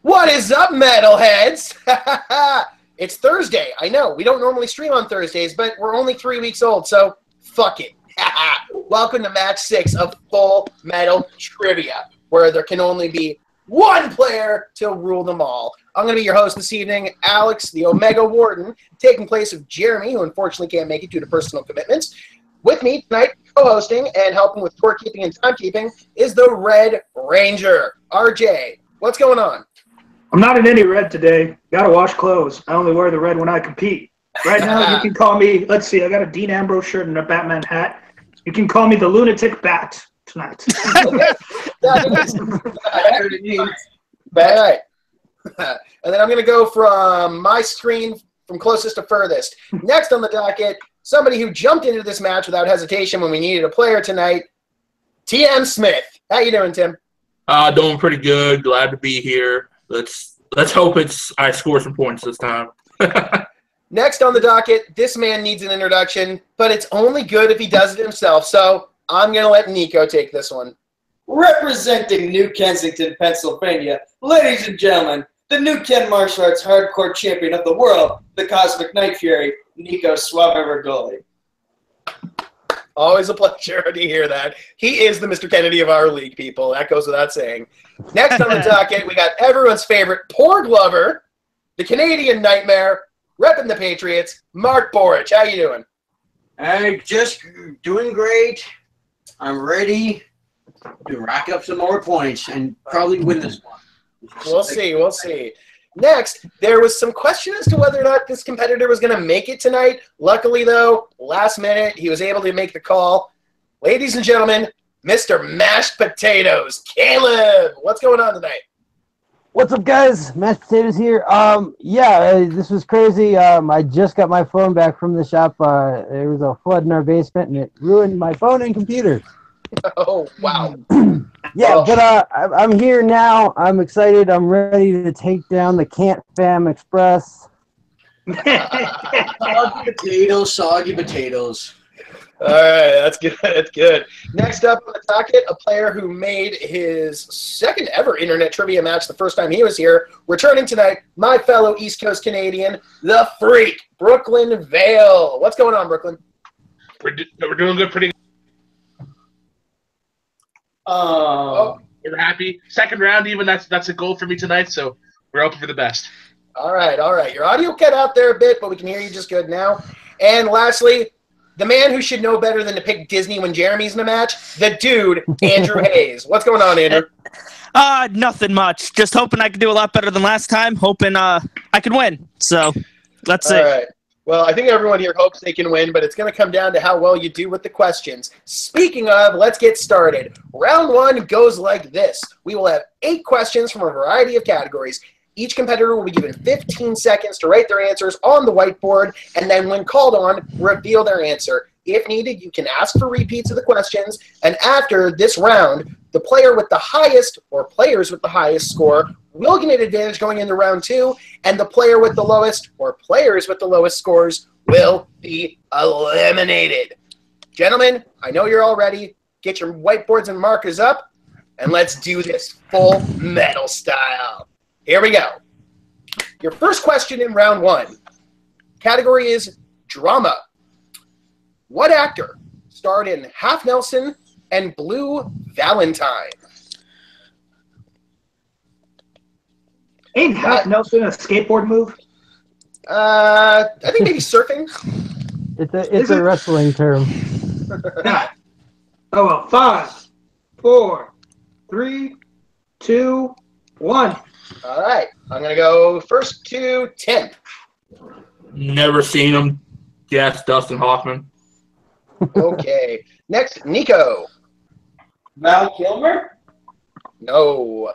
What is up, metalheads? It's Thursday. I know, we don't normally stream on Thursdays, but we're only 3 weeks old, so fuck it. Welcome to Match 6 of Full Metal Trivia, where there can only be one player to rule them all. I'm going to be your host this evening, Alex, the Omega Warden, taking place of Jeremy, who unfortunately can't make it due to personal commitments. With me tonight, co-hosting and helping with scorekeeping and timekeeping, is the Red Ranger, RJ. What's going on? I'm not in any red today. Gotta wash clothes. I only wear the red when I compete. Right now, you can call me, let's see, I got a Dean Ambrose shirt and a Batman hat. You can call me the Lunatic Bat tonight. All right. And then I'm going to go from my screen from closest to furthest. Next on the docket, somebody who jumped into this match without hesitation when we needed a player tonight, TM Smith. How you doing, Tim? Doing pretty good. Glad to be here. Let's hope I score some points this time. Next on the docket, this man needs an introduction, but it's only good if he does it himself. So I'm going to let Nico take this one. Representing New Kensington, Pennsylvania, ladies and gentlemen, the New Ken Martial Arts Hardcore Champion of the world, the Cosmic Night Fury, Nico Suave Regoli. Always a pleasure to hear that. He is the Mr. Kennedy of our league, people. That goes without saying. Next on the docket, we got everyone's favorite porg lover, the Canadian Nightmare, repping the Patriots, Mark Boric. How you doing? Hey, just doing great. I'm ready to rack up some more points and probably win this one. We'll see. Next, there was some question as to whether or not this competitor was going to make it tonight. Luckily, though, last minute, he was able to make the call. Ladies and gentlemen, Mr. Mashed Potatoes, Caleb. What's going on tonight? What's up, guys? Mashed Potatoes here. This was crazy. I just got my phone back from the shop. There was a flood in our basement, and it ruined my phone and computer. Oh, wow. I'm here now. I'm excited. I'm ready to take down the Can't Fam Express. Soggy potatoes. All right, that's good. That's good. Next up on the docket, a player who made his second ever internet trivia match the first time he was here. Returning tonight, my fellow East Coast Canadian, the Freak, Brooklyn Vail. What's going on, Brooklyn? We're doing good, pretty good. We're happy. Second round, even that's a goal for me tonight. So we're hoping for the best. All right. Your audio cut out there a bit, but we can hear you just good now. And lastly, the man who should know better than to pick Disney when Jeremy's in a match, the dude, Andrew Hayes. What's going on, Andrew? Nothing much. Just hoping I can do a lot better than last time. Hoping I can win. So let's see. All right. Well, I think everyone here hopes they can win, but it's going to come down to how well you do with the questions. Speaking of, let's get started. Round one goes like this. We will have 8 questions from a variety of categories. Each competitor will be given 15 seconds to write their answers on the whiteboard, and then when called on, reveal their answer. If needed, you can ask for repeats of the questions, and after this round, the player with the highest or players with the highest score will get an advantage going into round 2, and the player with the lowest or players with the lowest scores will be eliminated. Gentlemen, I know you're all ready. Get your whiteboards and markers up, and let's do this full metal style. Here we go. Your first question in round 1. Category is drama. What actor starred in Half Nelson and Blue Valentine? Ain't Half Nelson a skateboard move? I think maybe surfing. It's a wrestling term. God. Oh, well. 5, 4, 3, 2, 1. All right. I'm going to go first to Tim. Never seen him. Yes, Dustin Hoffman. Okay. Next, Nico. Val Kilmer? No.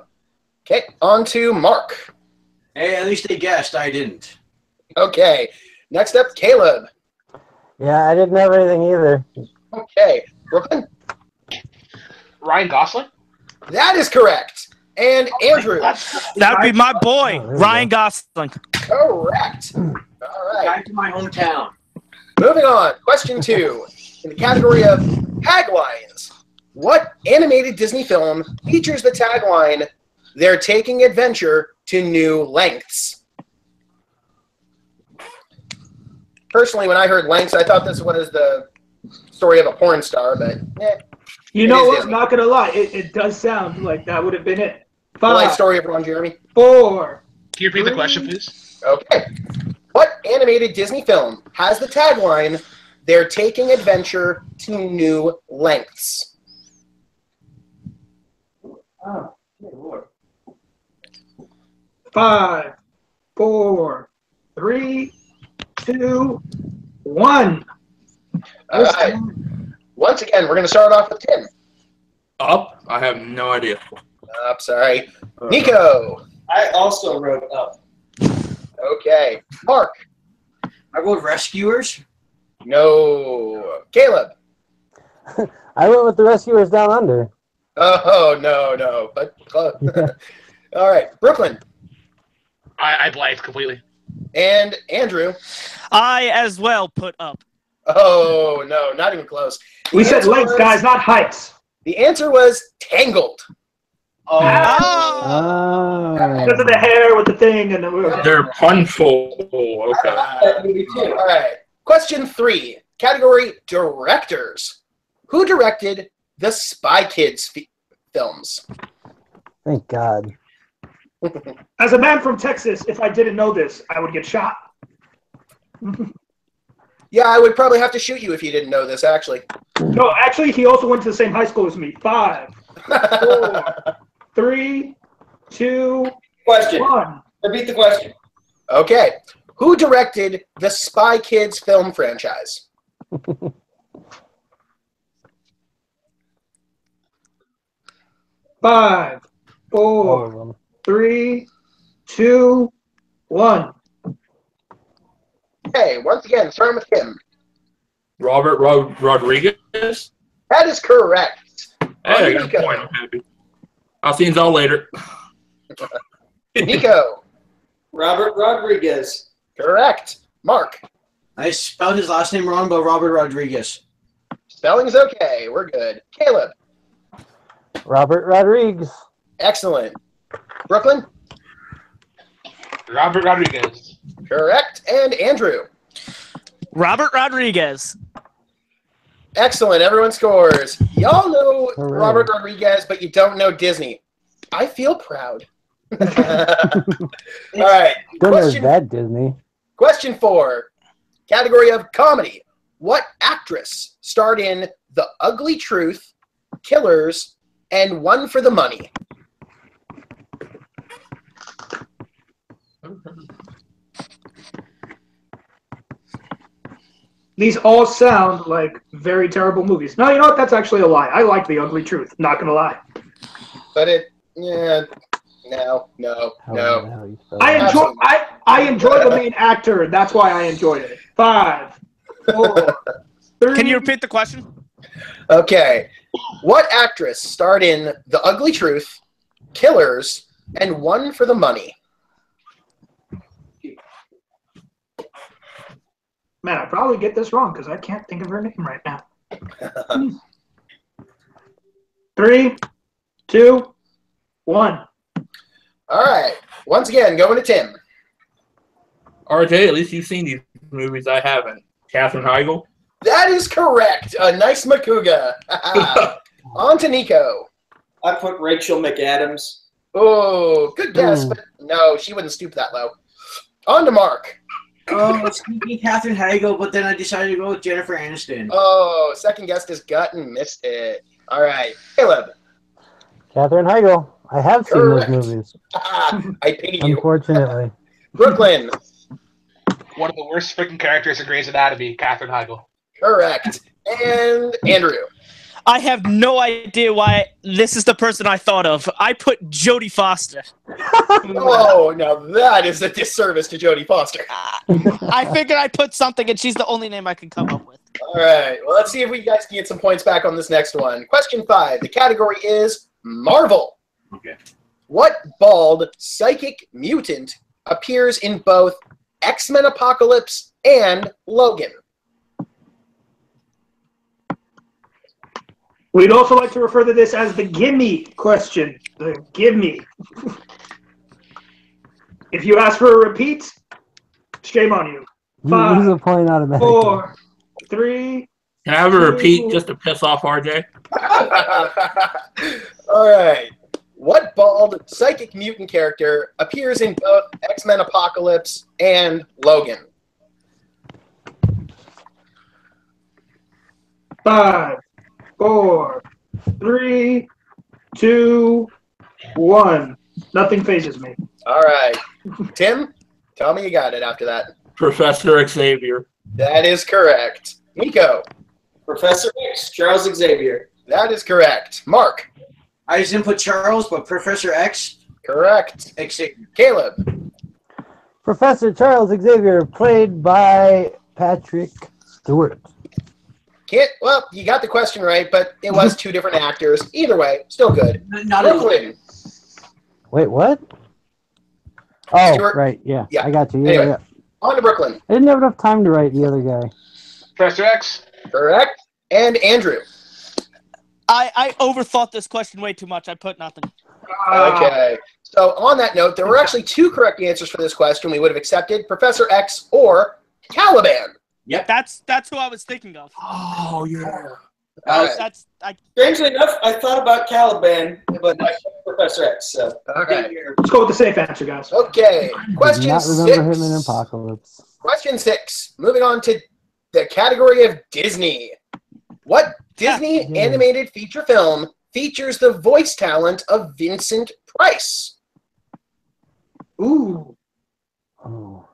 Okay. On to Mark. Hey, at least they guessed. I didn't. Okay. Next up, Caleb. Yeah, I didn't have anything either. Okay. Brooklyn. Ryan Gosling? That is correct. And Andrew. That'd be my boy, Ryan Gosling. Correct. All right. Back to my hometown. Moving on. Question 2. In the category of taglines, what animated Disney film features the tagline, "They're taking adventure to new lengths? Personally, when I heard lengths, I thought this was the story of a porn star, but You It know is what? Disney. Not gonna lie, it does sound like that would have been it. the life 5, story of Ron Jeremy. 4. Can you repeat the question, please? Okay. What animated Disney film has the tagline, "They're taking adventure to new lengths"? Oh, dear Lord. 5, 4, 3, 2, 1. All right. Once again, we're going to start off with Tim. Up? I have no idea. Sorry. Nico. I also wrote up. Okay. Mark. I go with Rescuers. No. Caleb. I went with the Rescuers Down Under. Oh, no. But close. All right. Brooklyn. I blanked completely. And Andrew. I as well put up. Oh, no. Not even close. We The said answer lengths, was- guys, not heights. The answer was Tangled. Oh. Because of the hair with the thing and the. They're punful. Okay. That movie too. All right. Question 3. Category directors. Who directed the Spy Kids films? Thank God. As a man from Texas, if I didn't know this, I would get shot. Yeah, I would probably have to shoot you if you didn't know this, actually. No, actually, he also went to the same high school as me. 5, 4, 3, 2, Question. 1. Repeat the question. Okay. Who directed the Spy Kids film franchise? 5, All of 4, them. 3, 2, 1. Okay, once again, starting with Kim. Robert Rodriguez? That is correct. Hey, I got a point. I'm happy. I'll see you all later. Nico. Robert Rodriguez. Correct. Mark. I spelled his last name wrong, but Robert Rodriguez. Spelling's okay. We're good. Caleb. Robert Rodriguez. Excellent. Brooklyn. Robert Rodriguez. Correct. And Andrew. Robert Rodriguez. Excellent. Everyone scores. Y'all know Hooray. Robert Rodriguez, but you don't know Disney. I feel proud. All right. Don't know that Disney. Question 4. Category of comedy. What actress starred in The Ugly Truth, Killers, and One for the Money? These all sound like very terrible movies. No, you know what? That's actually a lie. I like The Ugly Truth. Not gonna lie. But no. How the hell you spell I that? enjoy. I enjoy the main actor. That's why I enjoyed it. 5, 4, 3. Can you repeat the question? Okay. What actress starred in The Ugly Truth, Killers, and One for the Money? Man, I probably get this wrong because I can't think of her name right now. 3, 2, 1. All right. Once again, going to Tim. RJ, at least you've seen these movies. I haven't. Katherine Heigl? That is correct. A nice Makuga. On to Nico. I put Rachel McAdams. Oh, good guess, Ooh. but no, she wouldn't stoop that low. On to Mark. Oh, I was thinking Katherine Heigl, but then I decided to go with Jennifer Aniston. Oh, second guessed his gut and missed it. All right. Caleb. Catherine Heigl. I have seen Correct. those movies, I pity you. unfortunately. Brooklyn. One of the worst freaking characters in Grey's Anatomy, Katherine Heigl. Correct. And Andrew. I have no idea why this is the person I thought of. I put Jodie Foster. Oh, now that is a disservice to Jodie Foster. I figured I put something, and she's the only name I could come up with. All right. Well, let's see if we guys can get some points back on this next one. Question 5. The category is Marvel. Okay. What bald psychic mutant appears in both X-Men Apocalypse and Logan? We'd also like to refer to this as the gimme question. The gimme. If you ask for a repeat, shame on you. You lose a point automatically. 4, 3. Can I have a repeat just to piss off RJ? All right. What bald psychic mutant character appears in both X-Men Apocalypse and Logan? 5, 4, 3, 2, 1. Nothing phases me. All right. Tim, tell me you got it after that. Professor Xavier. That is correct. Nico, Professor X, Charles Xavier. that is correct. Mark, I just didn't put Charles, but Professor X. correct. Xavier. Caleb, Professor Charles Xavier, played by Patrick Stewart. well, you got the question right, but it was two different actors. Either way, still good. Not in Brooklyn, Wait, what? Oh, Stewart. right. Yeah, Yeah. I got you. Anyway. Yeah. on to Brooklyn. I didn't have enough time to write the other guy. Professor X. Correct. And Andrew. I overthought this question way too much. I put nothing. Okay. So on that note, there were actually two correct answers for this question. We would have accepted Professor X or Caliban. That's who I was thinking of. Oh, yeah. All right. Strangely enough, I thought about Caliban, but I picked Professor X. So Okay. Let's go with the safe answer, guys. Okay. Did Question not remember him in 6. Apocalypse. Question 6. Moving on to the category of Disney. What Disney Yeah. animated feature film features the voice talent of Vincent Price? Ooh. Oh.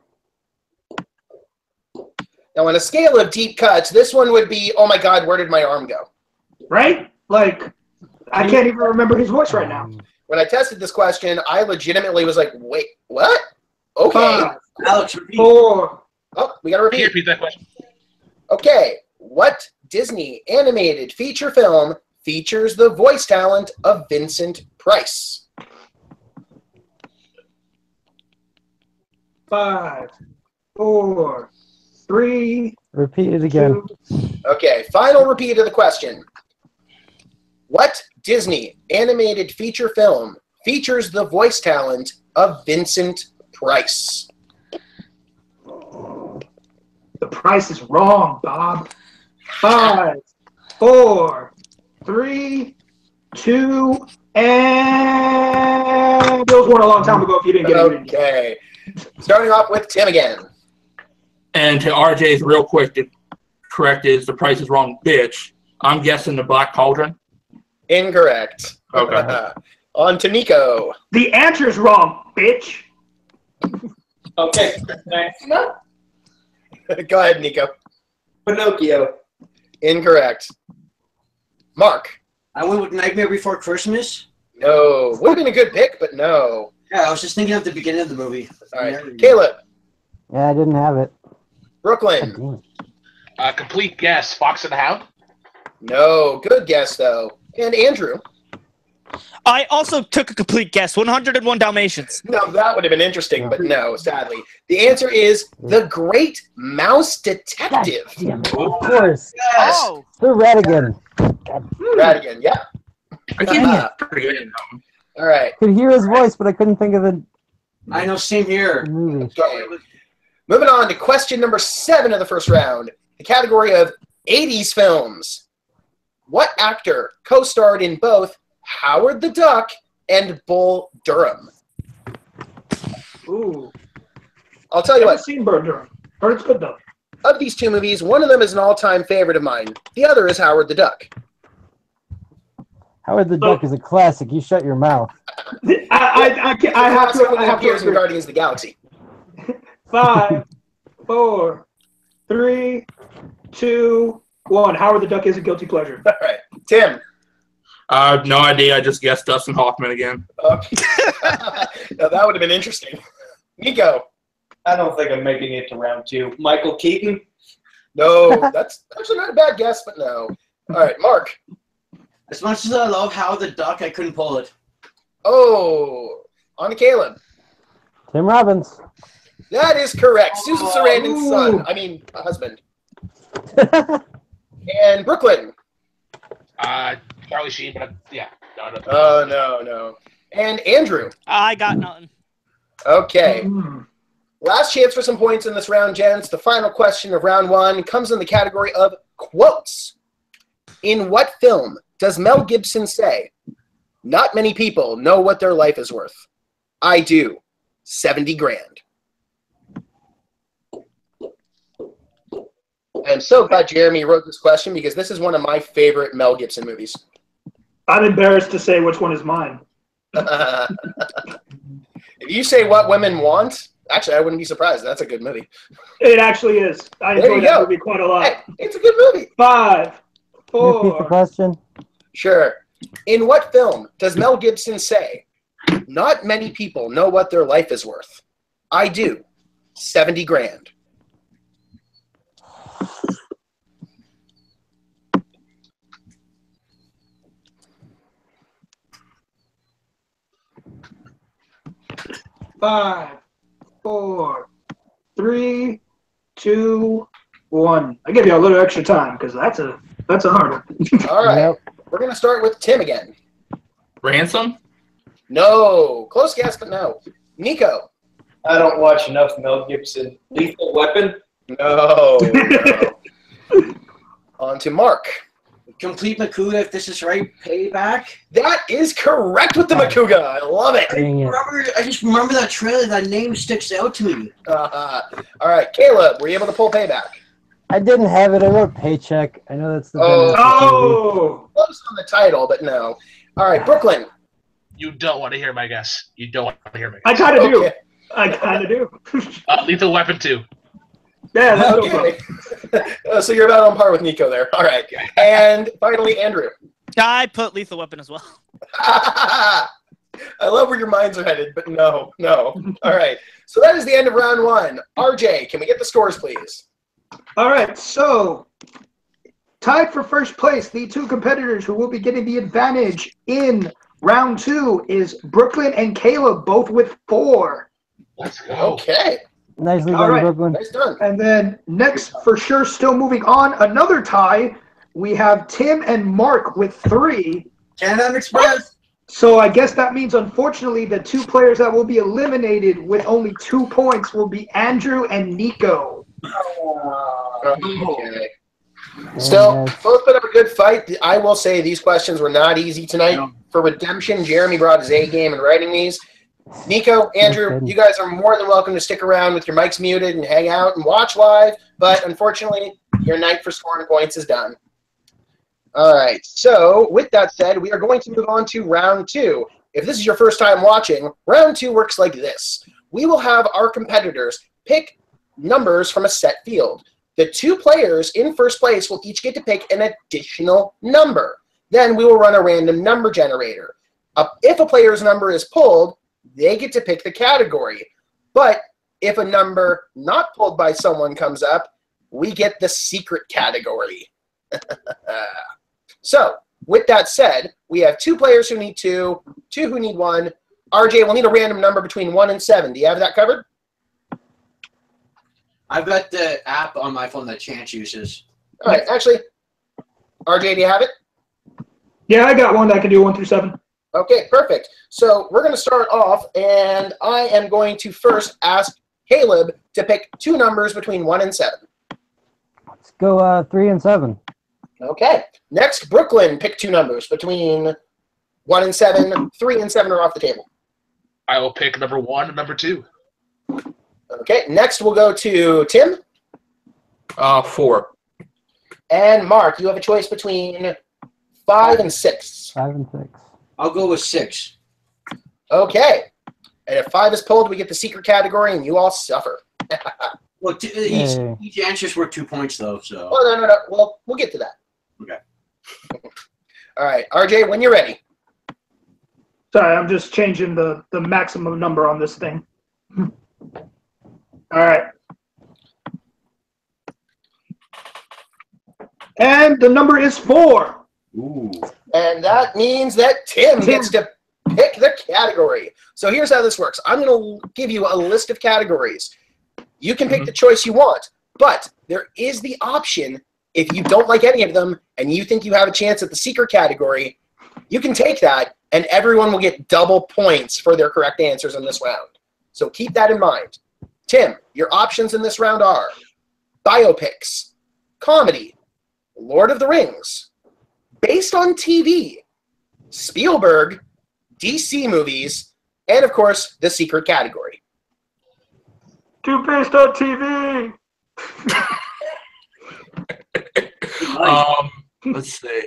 Now, on a scale of deep cuts, this one would be, oh my God, where did my arm go? Right? Like, I can't even remember his voice right now. When I tested this question, I legitimately was like, wait, what? Okay. 5, Alex, repeat. 4. Oh, we got to Can you repeat. repeat that question? Okay. What Disney animated feature film features the voice talent of Vincent Price? 5, 4, 3. Repeat it again. 2. Okay, final repeat of the question. What Disney animated feature film features the voice talent of Vincent Price? The price is wrong, Bob. 5, 4, 3, 2, and Bills won a long time ago if you didn't get it. Okay. Starting off with Tim again. And to RJ's real quick, the correct is the price is wrong, bitch. I'm guessing the Black Cauldron. Incorrect. Okay. On to Nico. The answer's wrong, bitch. okay, next. Go ahead, Nico. Pinocchio. Incorrect. Mark. I went with Nightmare Before Christmas. No. Would have been a good pick, but no. Yeah, I was just thinking of the beginning of the movie. All right. Caleb. Yeah, I didn't have it. Brooklyn. God damn it. Complete guess. Fox and the Hound. No. Good guess, though. And Andrew. I also took a complete guess. 101 Dalmatians. No, that would have been interesting, but no, sadly. The answer is The Great Mouse Detective. Damn it. Of course. Oh, The Radigan. Radigan, yeah. I keep forgetting them. All right. Could hear his voice, but I couldn't think of the I know, same here. movie. Okay. Moving on to question number 7 of the first round, the category of 80s films. What actor co-starred in both Howard the Duck and Bull Durham? Ooh. I'll tell you Never what, seen Bird Durham. Heard it's good, though. of these two movies, one of them is an all-time favorite of mine. The other is Howard the Duck. Howard the Duck is a classic. You shut your mouth. I have to appears in agree. Guardians of the Galaxy. 5, 4, 3, 2, 1. Howard the Duck is a guilty pleasure. All right. Tim. I have no idea. I just guessed Dustin Hoffman again. Okay. Now, that would have been interesting. Nico. I don't think I'm making it to round 2. Michael Keaton. No, that's actually not a bad guess, but no. All right, Mark. As much as I love Howard the Duck, I couldn't pull it. Oh, on to Caleb. Tim Robbins. That is correct. Susan Sarandon's son. I mean, husband. And Brooklyn. Charlie Sheen, but yeah. No. Oh, no. And Andrew. I got nothing. Okay. Last chance for some points in this round, gents. The final question of round 1 comes in the category of quotes. In what film does Mel Gibson say, "Not many people know what their life is worth. I do. 70 grand." I'm so glad Jeremy wrote this question because this is one of my favorite Mel Gibson movies. I'm embarrassed to say which one is mine. If you say What Women Want, actually, I wouldn't be surprised. That's a good movie. It actually is. I enjoy that movie quite a lot. Hey, it's a good movie. 5, Can you repeat the 4. question? Sure. In what film does Mel Gibson say, "Not many people know what their life is worth. I do. 70 grand." Five, 4, 3, 2, 1. I give you a little extra time because that's a hard one. All right. Yep. We're going to start with Tim again. Ransom? No. Close guess, but no. Nico. I don't watch enough Mel Gibson. Lethal Weapon? No. On to Mark. Complete Makuta, if this is right, Payback. That is correct with the Makuga. I love it. Dang it. I just remember that trailer. That name sticks out to me. All right. Caleb, were you able to pull Payback? I didn't have it. I wrote Paycheck. I know that's the Oh. Oh! Close on the title, but no. All right. Brooklyn. You don't want to hear my guess. You don't want to hear my I guess. kind of do. Okay. I kind of do. Lethal Weapon 2. Yeah, that's no Okay. problem. So you're about on par with Nico there. All right. And finally, Andrew. I put Lethal Weapon as well. I love where your minds are headed, but no. All right. So that is the end of round 1. RJ, can we get the scores, please? All right, so tied for first place, the 2 competitors who will be getting the advantage in round 2 is Brooklyn and Caleb, both with 4. Let's go. Okay. Nicely All done, right. Brooklyn. Nice done. And then next, for sure, still moving on, another tie. We have Tim and Mark with 3. Canada Express. So I guess that means, unfortunately, the 2 players that will be eliminated with only 2 points will be Andrew and Nico. Okay. Still, both put up a good fight. I will say these questions were not easy tonight. For redemption, Jeremy brought his A game in writing these. Nico, Andrew, you guys are more than welcome to stick around with your mics muted and hang out and watch live, but unfortunately, your night for scoring points is done. All right, so with that said, we are going to move on to round 2. If this is your first time watching, round 2 works like this. We will have our competitors pick numbers from a set field. The 2 players in first place will each get to pick an additional number. Then we will run a random number generator. If a player's number is pulled, they get to pick the category. But if a number not pulled by someone comes up, we get the secret category. So, with that said, we have 2 players who need 2, 2 who need 1. RJ will need a random number between 1 and 7. Do you have that covered? I've got the app on my phone that Chance uses. All right, actually, RJ, do you have it? Yeah, I got one that can do 1 through 7. Okay, perfect. So we're going to start off, and I am going to first ask Caleb to pick 2 numbers between 1 and 7. Let's go 3 and 7. Okay. Next, Brooklyn, pick 2 numbers between 1 and 7. 3 and 7 are off the table. I will pick number 1 and number 2. Okay. Next, we'll go to Tim. 4. And Mark, you have a choice between 5 and 6. 5 and 6. I'll go with 6. Okay. And if 5 is pulled, we get the secret category, and you all suffer. Well, each answer's worth 2 points, though. So. Oh, no. Well, we'll get to that. Okay. All right. RJ, when you're ready. Sorry, I'm just changing the maximum number on this thing. All right. And the number is 4. Ooh. And that means that Tim gets to pick the category. So here's how this works. I'm going to give you a list of categories. You can pick the choice you want, but there is the option, if you don't like any of them and you think you have a chance at the secret category, you can take that and everyone will get double points for their correct answers in this round. So keep that in mind. Tim, your options in this round are biopics, comedy, Lord of the Rings, based on TV, Spielberg, DC movies, and of course, the secret category. Two based on TV. Let's see.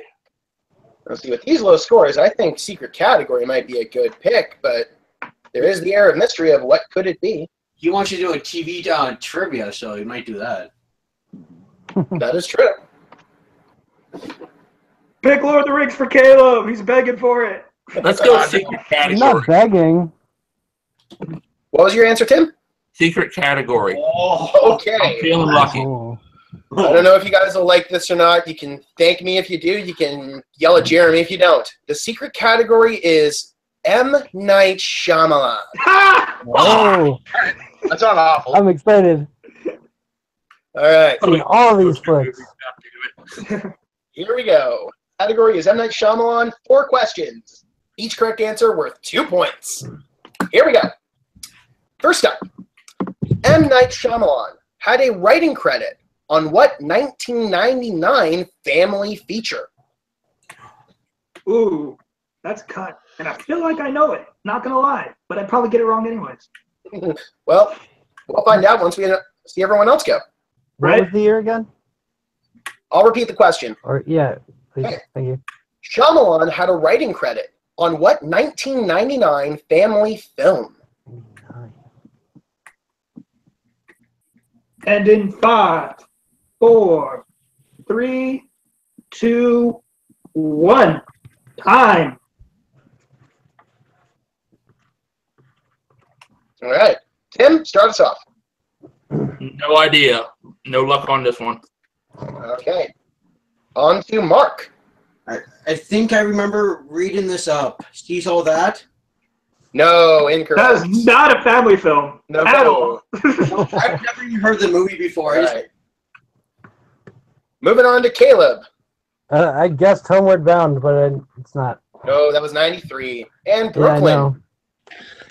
Let's see, with these low scores, I think secret category might be a good pick, but there is the air of mystery of what could it be. He wants you to do a TV trivia, so he might do that. That is true. Pick Lord of the Rings for Caleb. He's begging for it. Let's go secret I'm not category. begging. What was your answer, Tim? Secret category. Oh, I'm Okay. feeling lucky. Oh. I don't know if you guys will like this or not. You can thank me if you do. You can yell at Jeremy if you don't. The secret category is M. Night Shyamalan. Oh, That's not awful. I'm excited. All right, Seen all these flicks. here we go. Category is M. Night Shyamalan. 4 questions. Each correct answer worth 2 points. Here we go. First up, M. Night Shyamalan had a writing credit on what 1999 family feature? Ooh, that's cut. And I feel like I know it. Not gonna lie, but I'd probably get it wrong anyways. Well, we'll find out once we see everyone else go. What Right? was the year again? I'll repeat the question. Or yeah, please. Okay. Thank you. Shyamalan had a writing credit on what 1999 family film? And in 5, 4, 3, 2, 1. Time. All right. Tim, start us off. No idea. No luck on this one. Okay. On to Mark. I think I remember reading this up. Sees all that? No, incorrect. That is not a family film. No. At all. I've never even heard the movie before. All right. Moving on to Caleb. I guessed Homeward Bound, but it's not. No, that was 93. And Yeah, I Brooklyn. know.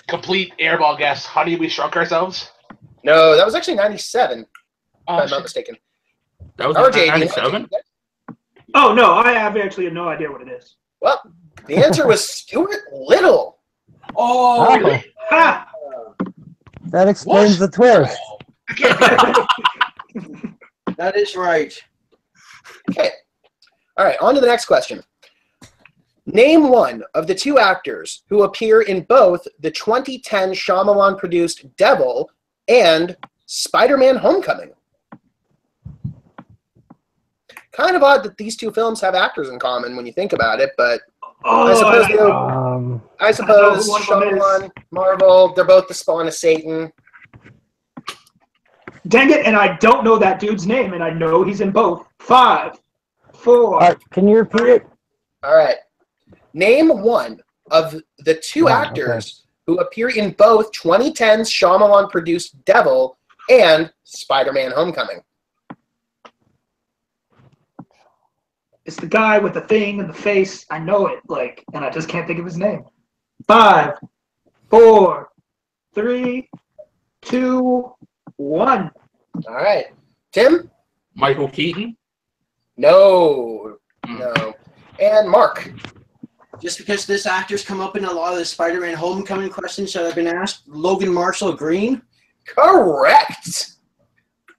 Complete airball guess. Honey, we shrunk ourselves. No, that was actually 97, if Oh, I'm not shit. mistaken. That was RJ, do you want to 97? take that? Oh, no, I have actually no idea what it is. Well, the answer was Stuart Little. Oh, Oh, Ha! that explains the twist. that is right. Okay. All right, on to the next question. Name one of the 2 actors who appear in both the 2010 Shyamalan-produced Devil and Spider-Man Homecoming. Kind of odd that these 2 films have actors in common when you think about it, but Oh, I suppose I- they're- I suppose one of them is. Shyamalan, Marvel, they're both the spawn of Satan. Dang it, and I don't know that dude's name, and I know he's in both. 5, 4. Can you repeat it? All right. Name one of the 2 Oh, actors who appear in both 2010's Shyamalan-produced Devil and Spider-Man Homecoming. It's the guy with the thing and the face. I know it, and I just can't think of his name. 5, 4, 3, 2, 1. All right. Tim? Michael Keaton? No. No. And Mark? Just because this actor's come up in a lot of the Spider-Man Homecoming questions that have been asked. Logan Marshall Green? Correct.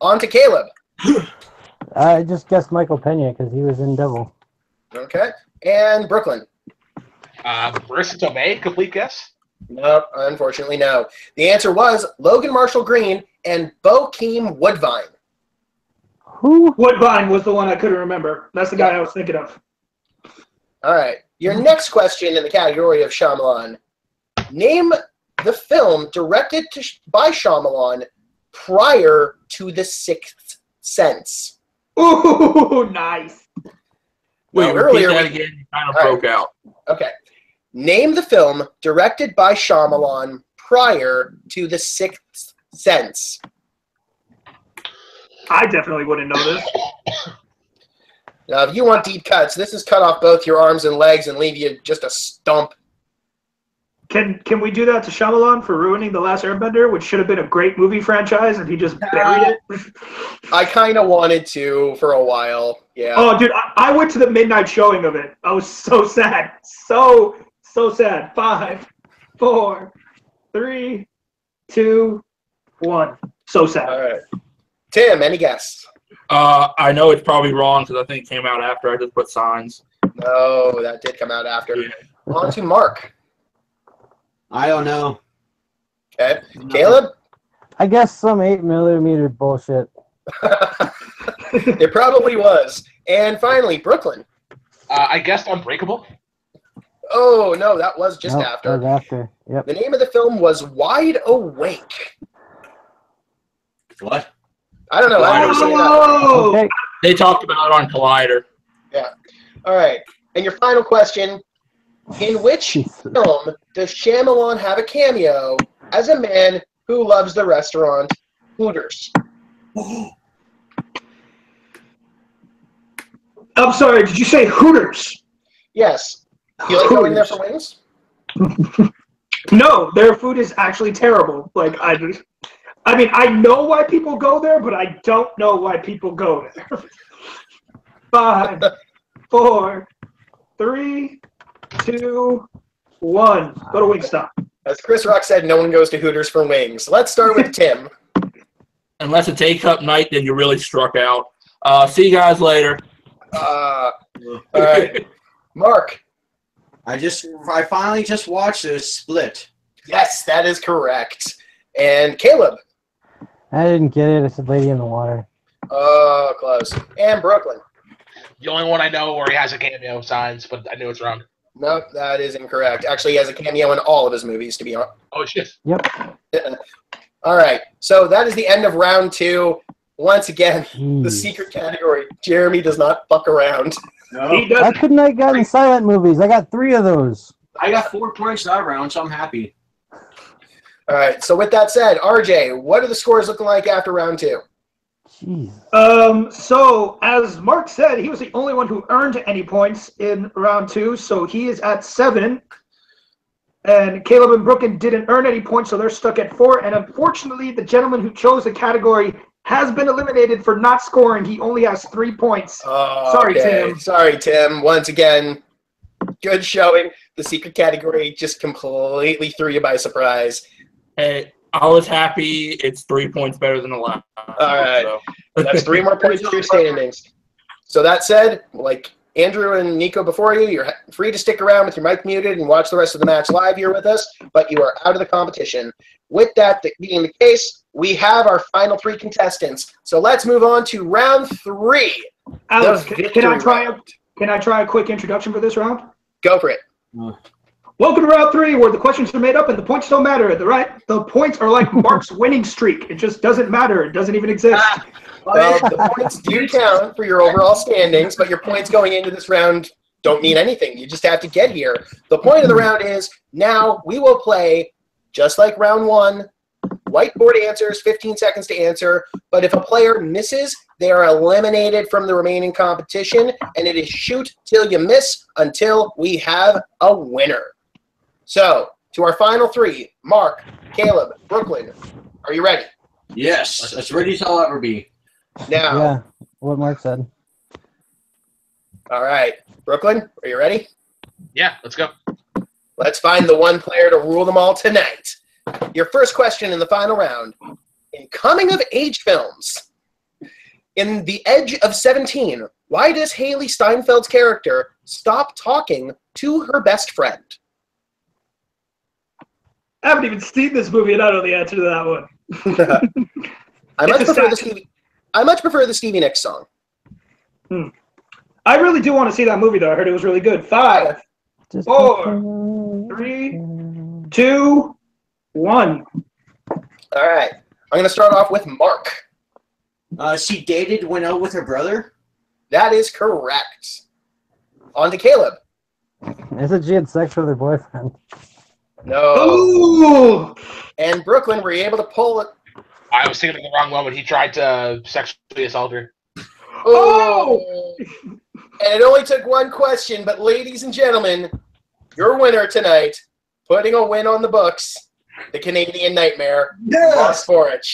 On to Caleb. I just guessed Michael Pena because he was in Devil. Okay. And Brooklyn? Marissa Tomei, complete guess. No, unfortunately, no. The answer was Logan Marshall Green and Bokeem Woodbine. Who? Woodbine was the one I couldn't remember. That's the guy I was thinking of. All right. Your next question in the category of Shyamalan. Name the film directed by Shyamalan prior to The Sixth Sense. Ooh, nice. Wait, Now, repeat earlier that we- again. You kind of All right. broke out. Okay. Name the film directed by Shyamalan prior to The Sixth Sense. I definitely wouldn't know this. Now, if you want deep cuts, this is cut off both your arms and legs and leave you just a stump. Can we do that to Shyamalan for ruining The Last Airbender, which should have been a great movie franchise, and he just buried it? I kind of wanted to for a while. Yeah. Oh, dude, I went to the midnight showing of it. I was so sad. So sad. 5, 4, 3, 2, 1. So sad. All right. Tim, any guess? I know it's probably wrong because I think it came out after I just put Signs. No, that did come out after. Yeah. On to Mark. I don't know. Okay. Caleb? I guess some 8mm bullshit. It probably was. And finally, Brooklyn. I guessed Unbreakable. Oh, no, that was just Nope, after. that was after. Yep. The name of the film was Wide Awake. What? I don't know. I never seen that. Oh! Okay. They talked about it on Collider. All right. And your final question. In which film does Shyamalan have a cameo as a man who loves the restaurant Hooters? I'm sorry, did you say Hooters? Yes. You like going there for wings? No, their food is actually terrible. Like, I mean, I know why people go there, but I don't know why people go there. 5, 4, 3, 2, 1. Go to Wingstop. As Chris Rock said, no one goes to Hooters for wings. Let's start with Tim. Unless it's A-Cup night, then you really struck out. See you guys later. All right. Mark. I finally just watched this Split. Yes, that is correct. And Caleb. I didn't get it. I said Lady in the Water. Oh, close. And Brooklyn. The only one I know where he has a cameo, Signs, but I knew it's wrong. No, that is incorrect. Actually, he has a cameo in all of his movies, to be honest. Oh, shit. Yep. All right. So that is the end of round 2. Once again, the Jeez. secret category. Jeremy does not fuck around. He No. Why does. couldn't I get in silent movies? I got 3 of those. I got 4 points that round, so I'm happy. All right. So with that said, RJ, what are the scores looking like after round 2? Jeez. So, as Mark said, he was the only one who earned any points in round 2, so he is at 7. And Caleb and Brooklyn didn't earn any points, so they're stuck at 4. And unfortunately, the gentleman who chose the category has been eliminated for not scoring. He only has 3 points. Sorry, Tim. Sorry, Tim. Once again, good showing. The secret category just completely threw you by surprise. Hey, I was happy. It's 3 points better than the last. All right. So. That's 3 more points to your standings. So that said, like Andrew and Nico before you, you're free to stick around with your mic muted and watch the rest of the match live here with us, but you are out of the competition. With that being the case, we have our final 3 contestants. So let's move on to round 3. Alex, The can I victory try a quick introduction for this round? Go for it. Welcome to round 3, where the questions are made up and the points don't matter. The points are like Mark's winning streak. It just doesn't matter. It doesn't even exist. Well, the points do count for your overall standings, but your points going into this round don't mean anything. You just have to get here. The point of the round is now we will play just like round 1. Whiteboard answers, 15 seconds to answer. But if a player misses, they are eliminated from the remaining competition, and it is shoot till you miss until we have a winner. So, to our final 3, Mark, Caleb, Brooklyn, are you ready? Yes, as ready as I'll ever be. Now, Yeah, what Mark said. all right. Brooklyn, are you ready? Yeah, let's go. Let's find the one player to rule them all tonight. Your first question in the final round. In coming-of-age films, in The Edge of 17, why does Haley Steinfeld's character stop talking to her best friend? I haven't even seen this movie, and I know the answer to that one. I much It's a prefer the Stevie Nicks song. I really do want to see that movie, though. I heard it was really good. 5, Just 4, 3, 2, 1. All right. I'm going to start off with Mark. She dated, went out with her brother. That is correct. On to Caleb. I said she had sex with her boyfriend. No. Ooh! And Brooklyn, were you able to pull it? I was thinking of the wrong one when he tried to sexually assault her. Oh! And it only took one question, but ladies and gentlemen, your winner tonight, putting a win on the books, the Canadian Nightmare, Yes. Mark Boric.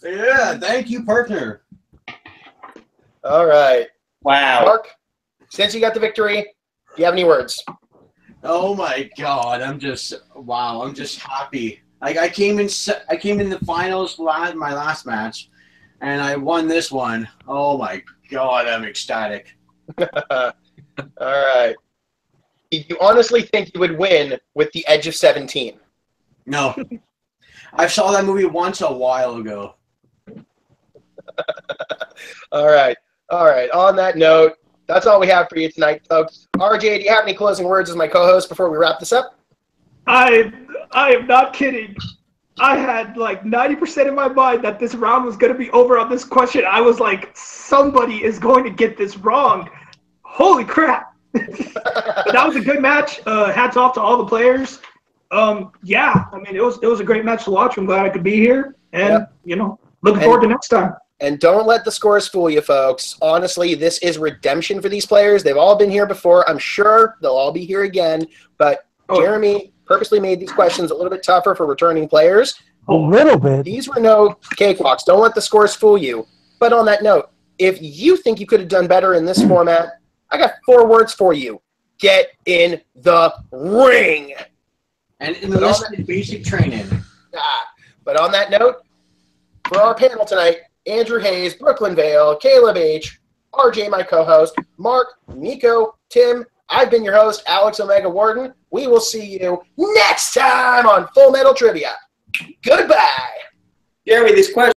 Yeah, thank you, partner. All right. Wow. Mark, since you got the victory, do you have any words? Oh my God, I'm just happy. Like I came in the finals my last match, and I won this one. Oh my God, I'm ecstatic. All right. Did you honestly think you would win with the Edge of 17? No, I saw that movie once a while ago. All right. All right. On that note, that's all we have for you tonight, folks. RJ, do you have any closing words as my co-host before we wrap this up? I am not kidding. I had like 90% in my mind that this round was going to be over on this question. I was like, somebody is going to get this wrong. Holy crap. But that was a good match. Hats off to all the players. Yeah, I mean, it was a great match to watch. I'm glad I could be here. And, looking forward to next time. And don't let the scores fool you, folks. Honestly, this is redemption for these players. They've all been here before. I'm sure they'll all be here again. But Jeremy purposely made these questions a little bit tougher for returning players. A little bit. These were no cakewalks. Don't let the scores fool you. But on that note, if you think you could have done better in this format, I got 4 words for you. Get in the ring. And enlisted basic training. But on that note, for our panel tonight, Andrew Hayes, Brooklyn Vail, Caleb H., RJ, my co-host, Mark, Nico, Tim. I've been your host, Alex Omega Warden. We will see you next time on Full Metal Trivia. Goodbye. Jeremy, this question.